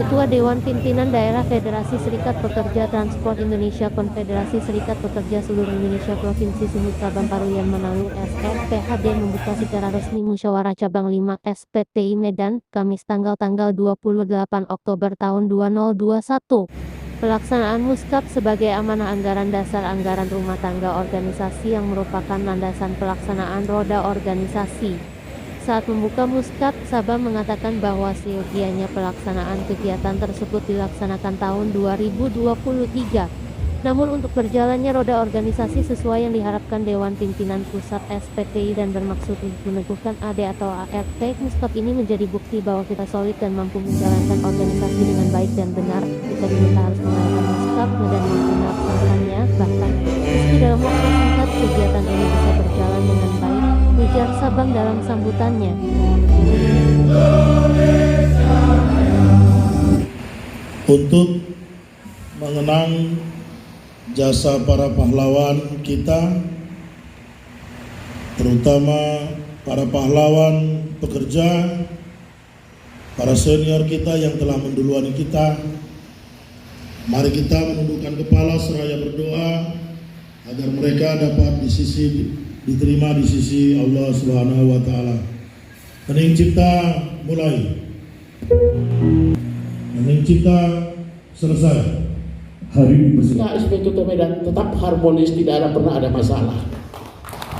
Ketua Dewan Pimpinan Daerah Federasi Serikat Pekerja Transport Indonesia Konfederasi Serikat Pekerja Seluruh Indonesia Provinsi Sumut Sabang Paruyan Manado SRPHD membuka secara resmi Musyawarah Cabang 5 SPTI Medan, Kamis tanggal 28 Oktober tahun 2021. Pelaksanaan Muskap sebagai amanah anggaran dasar anggaran rumah tangga organisasi yang merupakan landasan pelaksanaan roda organisasi. Saat membuka Muskap, Sabang mengatakan bahwa seyogianya pelaksanaan kegiatan tersebut dilaksanakan tahun 2023. Namun untuk berjalannya roda organisasi sesuai yang diharapkan Dewan Pimpinan Pusat SPTI dan bermaksud untuk meneguhkan AD atau ART, Muskap ini menjadi bukti bahwa kita solid dan mampu menjalankan organisasi dengan baik dan benar. Kita diminta harus mengadakan Muskap dan mampu melaksanakannya, bahkan meski dalam waktu singkat kegiatan ini bisa berjalan dengan baik, ujar Sabang dalam sambutannya. Untuk mengenang jasa para pahlawan kita, terutama para pahlawan pekerja, para senior kita yang telah menduluani kita, mari kita menundukkan kepala seraya berdoa agar mereka dapat diterima di sisi Allah Subhanahu wa Ta'ala. Hening cipta mulai, hening cipta selesai. Hari ini bersama SPTI Medan tetap harmonis, tidak pernah ada masalah.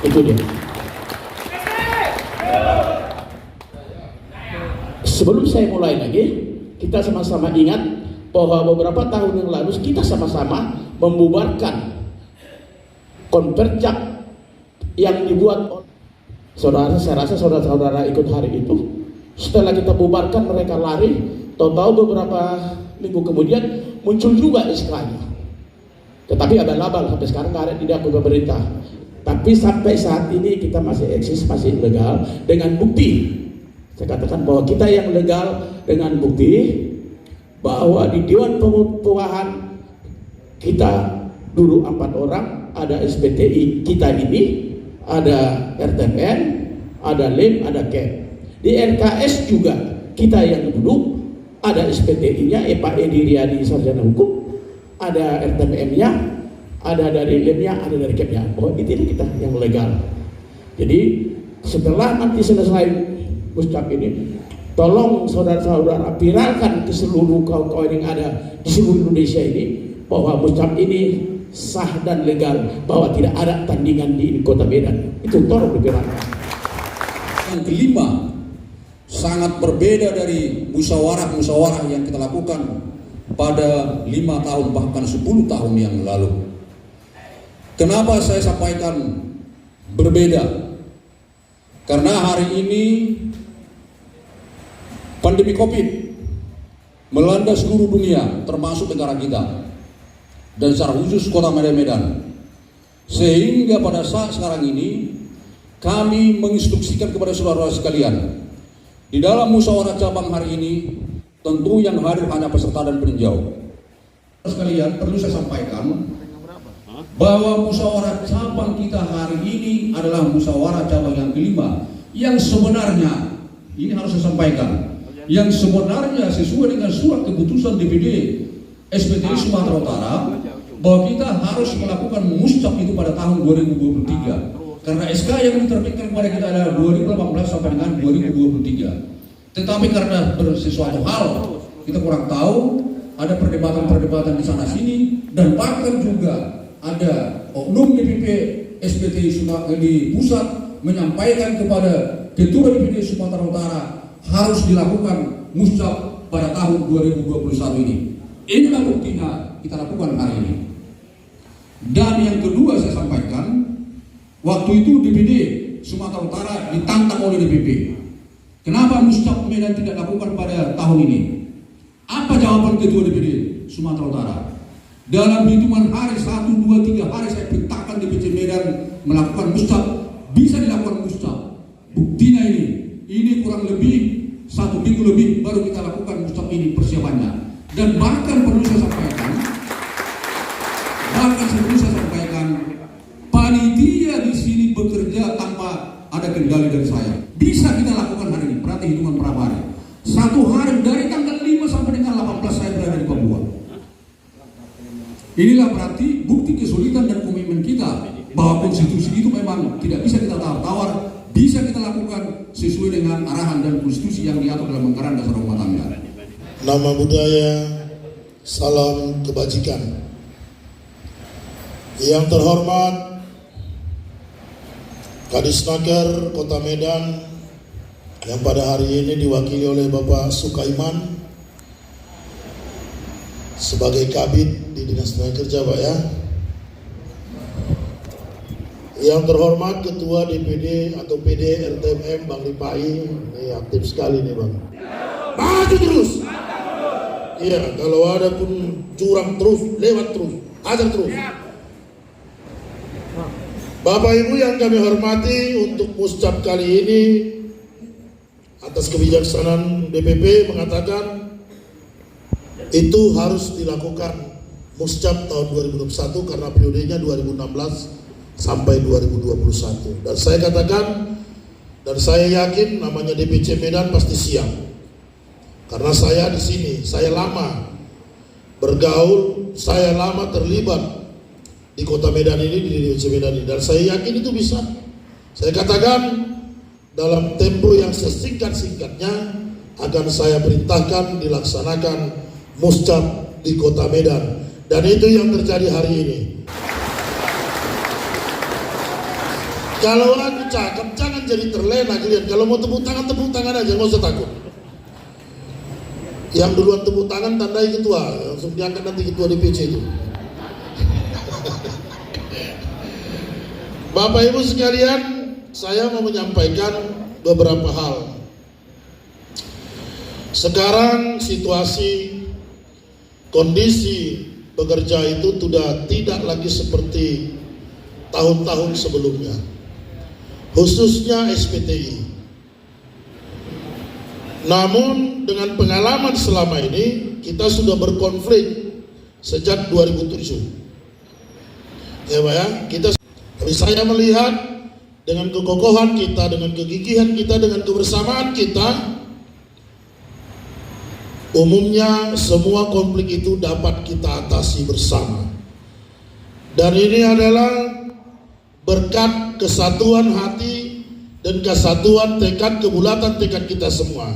Itu dia. Sebelum saya mulai lagi, kita sama-sama ingat bahwa beberapa tahun yang lalu kita sama-sama membubarkan konverjak yang dibuat oleh saudara. Saya rasa saudara-saudara ikut hari itu. Setelah kita bubarkan, mereka lari. Tahu-tahu beberapa minggu kemudian muncul juga SK-nya. Tetapi ada label sampai sekarang nggak ada, tidak berubah pemerintah. Tapi sampai saat ini kita masih eksis, masih legal dengan bukti. Saya katakan bahwa kita yang legal dengan bukti bahwa di Dewan Pengupahan kita dulu 4 orang, ada SPTI kita ini, ada RTPN, ada LEM, ada KEP. Di RKS juga kita yang duduk, ada SPTI-nya, Pak Edi Riyadi Sarjana Hukum, ada RTPM-nya, ada dari LEM-nya, ada dari KEP-nya. Oh, itu kita yang legal. Jadi setelah nanti selesai Muskap ini, tolong saudara-saudara viralkan ke seluruh kawan-kawan yang ada di seluruh Indonesia ini bahwa Muskap ini sah dan legal, bahwa tidak ada tandingan di Kota Medan. Itu tolong diviralkan. Yang kelima, sangat berbeda dari musyawarah-musyawarah yang kita lakukan pada 5 tahun bahkan 10 tahun yang lalu. Kenapa saya sampaikan berbeda? Karena hari ini pandemi COVID melanda seluruh dunia, termasuk negara kita, dan secara khusus Kota Medan. Sehingga pada saat sekarang ini kami menginstruksikan kepada saudara-saudara sekalian, di dalam musyawarah cabang hari ini tentu yang hadir hanya peserta dan peninjau. Sekalian, perlu saya sampaikan bahwa musyawarah cabang kita hari ini adalah musyawarah cabang yang kelima, yang sebenarnya ini harus saya sampaikan, yang sebenarnya sesuai dengan surat keputusan DPD SPTI Sumatera Utara bahwa kita harus melakukan Muskap itu pada tahun 2023. Karena SK yang diterbitkan kepada kita adalah 2018 sampai dengan 2023. Tetapi karena sesuatu hal kita kurang tahu, ada perdebatan-perdebatan di sana sini, dan bahkan juga ada oknum DPP SPTI di pusat menyampaikan kepada Ketua DPD Sumatera Utara harus dilakukan Muskap pada tahun 2021 ini. Inilah buktinya kita lakukan hari ini. Dan yang kedua saya sampaikan, waktu itu DPD Sumatera Utara ditantang oleh DPP. Kenapa Muskap Medan tidak lakukan pada tahun ini? Apa jawaban Ketua DPD Sumatera Utara? Dalam hitungan hari, 1, 2, 3 hari saya perintahkan DPC Medan melakukan Muskap. Bisa dilakukan Muskap. Buktinya ini kurang lebih 1 minggu lebih baru kita lakukan Muskap ini persiapannya. Dan bahkan perlu saya sampaikan, panitia di sini bekerja tanpa ada kendali dari saya. Bisa kita lakukan hari ini, berarti hitungan berapa hari? 1 hari dari tanggal 5 sampai dengan 18 14 saya berada di Papua. Inilah berarti bukti kesulitan dan komitmen kita bahwa konstitusi itu memang tidak bisa kita tawar-tawar, bisa kita lakukan sesuai dengan arahan dan konstitusi yang diatur dalam Anggaran Dasar Rumah Tangga. Nama budaya, salam kebajikan. Yang terhormat Kadisnaker Kota Medan yang pada hari ini diwakili oleh Bapak Sukaiman sebagai Kabid di Dinas Tenaga Kerja, Pak ya. Yang terhormat Ketua DPD atau PD RTMM Bang Ripai, ini aktif sekali nih Bang. Maju terus. Iya, kalau ada pun curang terus, lewat terus, ajar terus. Bapak Ibu yang kami hormati, untuk muscap kali ini atas kebijaksanaan DPP mengatakan itu harus dilakukan muscap tahun 2021 karena periodenya 2016 sampai 2021. Dan saya katakan dan saya yakin namanya DPC Medan pasti siap. Karena saya di sini, saya lama bergaul, saya lama terlibat di Kota Medan ini, di DPC Medan ini, dan saya yakin itu bisa. Saya katakan dalam tempo yang sesingkat-singkatnya akan saya perintahkan dilaksanakan muscap di Kota Medan, dan itu yang terjadi hari ini. Kalau aku cakep jangan jadi terlena kalian. Kalau mau tepuk tangan aja, nggak usah takut. Yang duluan tepuk tangan tandai ketua, langsung diangkat nanti ketua DPC itu. Bapak Ibu sekalian, saya mau menyampaikan beberapa hal. Sekarang situasi kondisi pekerja itu sudah tidak lagi seperti tahun-tahun sebelumnya, khususnya SPTI. Namun dengan pengalaman selama ini, kita sudah berkonflik sejak 2007. Ya Pak ya, tapi saya melihat dengan kekokohan kita, dengan kegigihan kita, dengan kebersamaan kita, umumnya semua konflik itu dapat kita atasi bersama. Dan ini adalah berkat kesatuan hati dan kesatuan tekad, kebulatan tekad kita semua.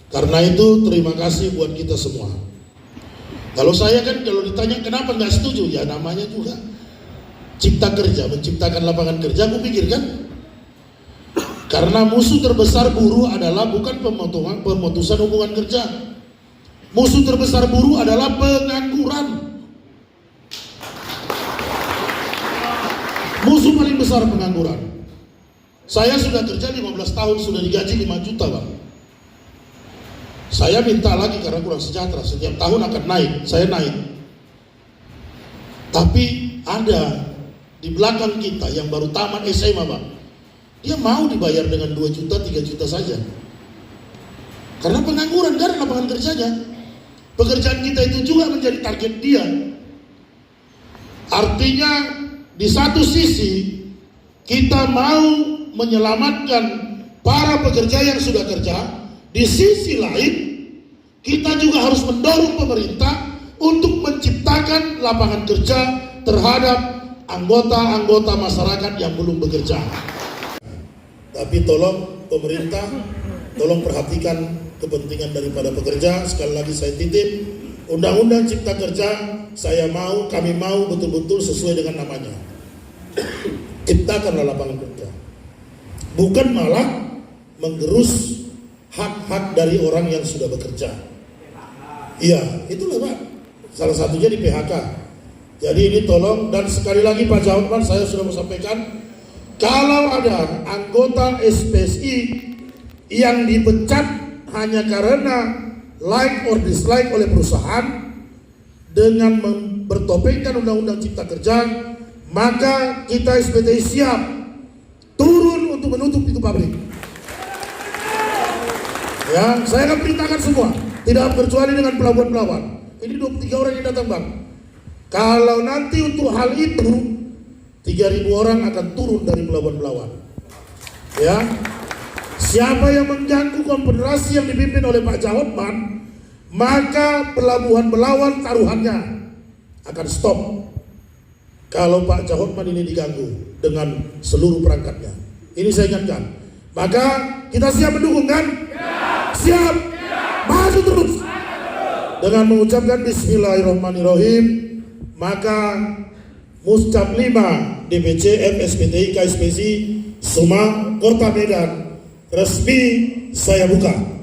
Karena itu terima kasih buat kita semua. Kalau saya kan kalau ditanya kenapa nggak setuju, ya namanya juga cipta kerja, menciptakan lapangan kerja. Aku pikir kan, karena musuh terbesar buruh adalah bukan pemutusan hubungan kerja. Musuh terbesar buruh adalah pengangguran. Musuh paling besar pengangguran. Saya sudah kerja 15 tahun, sudah digaji 5 juta Bang. Saya minta lagi karena kurang sejahtera, setiap tahun akan naik, saya naik. Tapi ada di belakang kita yang baru tamat SMA Bang, dia mau dibayar dengan 2 juta, 3 juta saja. Karena pengangguran, gak ada lapangan kerjanya. Pekerjaan kita itu juga menjadi target dia. Artinya di satu sisi kita mau menyelamatkan para pekerja yang sudah kerja, di sisi lain kita juga harus mendorong pemerintah untuk menciptakan lapangan kerja terhadap anggota-anggota masyarakat yang belum bekerja. Tapi tolong pemerintah, tolong perhatikan kepentingan daripada pekerja. Sekali lagi saya titip, Undang-Undang Cipta Kerja saya mau, kami mau betul-betul sesuai dengan namanya. Ciptakanlah lapangan kerja, bukan malah menggerus hak-hak dari orang yang sudah bekerja. Iya, itulah Pak, salah satunya di PHK. Jadi ini tolong, dan sekali lagi Pak Jawaban saya sudah mau sampaikan, kalau ada anggota SPSI yang dipecat hanya karena like or dislike oleh perusahaan dengan bertopengkan Undang-Undang Cipta Kerja, maka kita SPTI siap turun untuk menutup itu pabrik. Ya, saya akan perintahkan semua, tidak kecuali dengan pelabuhan-pelabuhan. Ini 23 orang yang datang Bang. Kalau nanti untuk hal itu 3.000 orang akan turun dari pelabuhan-pelabuhan. Ya, siapa yang mengganggu konfederasi yang dipimpin oleh Pak Jahotman, maka pelabuhan Belawan taruhannya akan stop kalau Pak Cahotman ini diganggu dengan seluruh perangkatnya. Ini saya ingatkan. Maka kita siap mendukung kan? Siap. Maju terus. Dengan mengucapkan Bismillahirrahmanirrahim, maka Muscap 5 DPC FSPTI KSPSI Suma Kota Medan resmi saya buka.